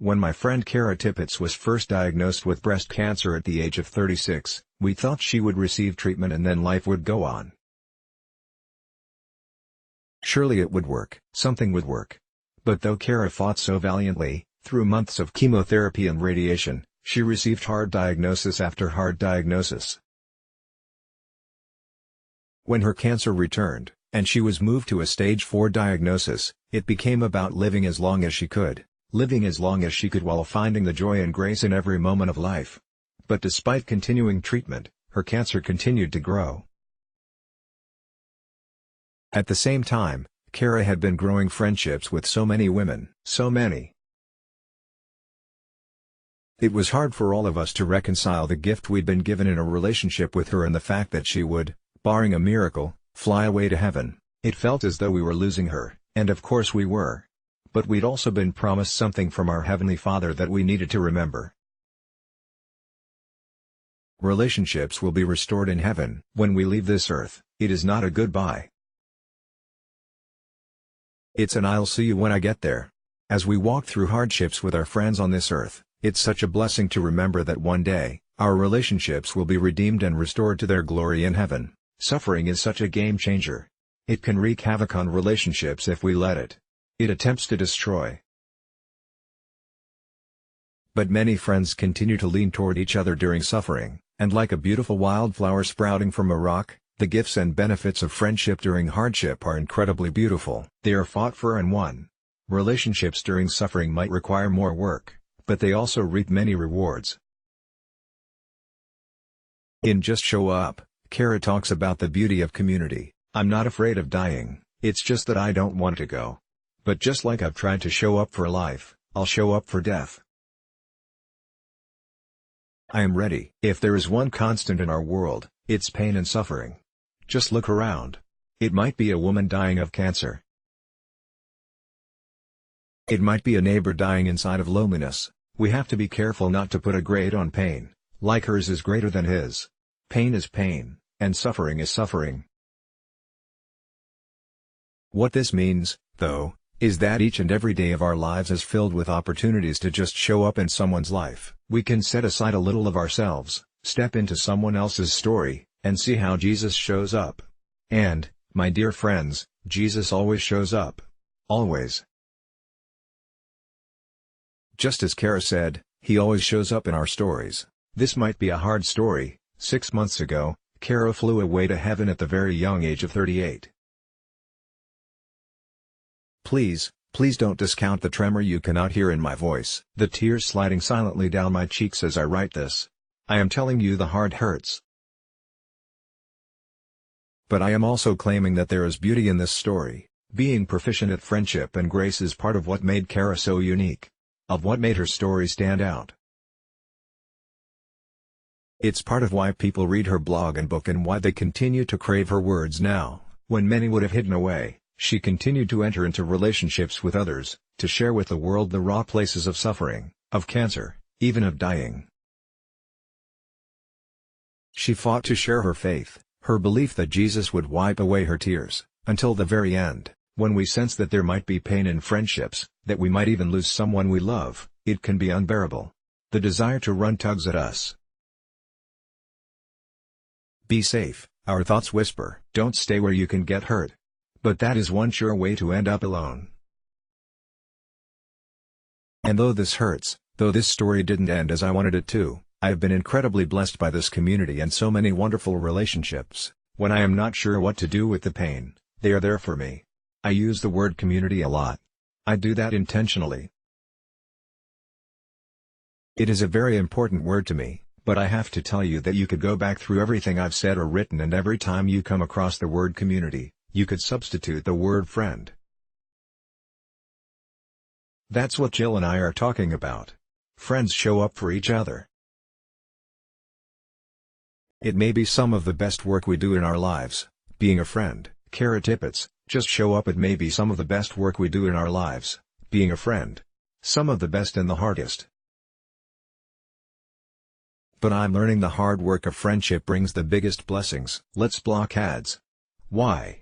When my friend Kara Tippetts was first diagnosed with breast cancer at the age of 36, we thought she would receive treatment and then life would go on. Surely it would work. Something would work. But though Kara fought so valiantly, through months of chemotherapy and radiation, she received hard diagnosis after hard diagnosis. When her cancer returned, and she was moved to a stage 4 diagnosis, it became about living as long as she could. Living as long as she could while finding the joy and grace in every moment of life. But despite continuing treatment, her cancer continued to grow. At the same time, Kara had been growing friendships with so many women. So many. It was hard for all of us to reconcile the gift we'd been given in a relationship with her and the fact that she would, barring a miracle, fly away to heaven. It felt as though we were losing her, and of course we were. But we'd also been promised something from our Heavenly Father that we needed to remember. Relationships will be restored in heaven. When we leave this earth, it is not a goodbye. It's an "I'll see you when I get there." As we walk through hardships with our friends on this earth, it's such a blessing to remember that one day, our relationships will be redeemed and restored to their glory in heaven. Suffering is such a game changer. It can wreak havoc on relationships if we let it. It attempts to destroy. But many friends continue to lean toward each other during suffering, and like a beautiful wildflower sprouting from a rock, the gifts and benefits of friendship during hardship are incredibly beautiful. They are fought for and won. Relationships during suffering might require more work, but they also reap many rewards. In Just Show Up, Kara talks about the beauty of community. I'm not afraid of dying, it's just that I don't want to go. But just like I've tried to show up for life, I'll show up for death. I am ready. If there is one constant in our world, it's pain and suffering. Just look around. It might be a woman dying of cancer. It might be a neighbor dying inside of loneliness. We have to be careful not to put a grade on pain, like hers is greater than his. Pain is pain, and suffering is suffering. What this means, though, is that each and every day of our lives is filled with opportunities to just show up in someone's life. We can set aside a little of ourselves, step into someone else's story, and see how Jesus shows up. And, my dear friends, Jesus always shows up. Always. Just as Kara said, he always shows up in our stories. This might be a hard story. 6 months ago, Kara flew away to heaven at the very young age of 38. Please don't discount the tremor you cannot hear in my voice. The tears sliding silently down my cheeks as I write this. I am telling you the heart hurts. But I am also claiming that there is beauty in this story. Being proficient at friendship and grace is part of what made Kara so unique. Of what made her story stand out. It's part of why people read her blog and book and why they continue to crave her words now. When many would have hidden away, she continued to enter into relationships with others, to share with the world the raw places of suffering, of cancer, even of dying. She fought to share her faith, her belief that Jesus would wipe away her tears, until the very end. When we sense that there might be pain in friendships, that we might even lose someone we love, it can be unbearable. The desire to run tugs at us. Be safe, our thoughts whisper. Don't stay where you can get hurt. But that is one sure way to end up alone. And though this hurts, though this story didn't end as I wanted it to, I have been incredibly blessed by this community and so many wonderful relationships. When I am not sure what to do with the pain, they are there for me. I use the word community a lot. I do that intentionally. It is a very important word to me, but I have to tell you that you could go back through everything I've said or written and every time you come across the word community, you could substitute the word friend. That's what Jill and I are talking about. Friends show up for each other. It may be some of the best work we do in our lives, being a friend. Kara Tippetts, just show up. It may be some of the best work we do in our lives, being a friend. Some of the best and the hardest. But I'm learning the hard work of friendship brings the biggest blessings. Let's block ads. Why?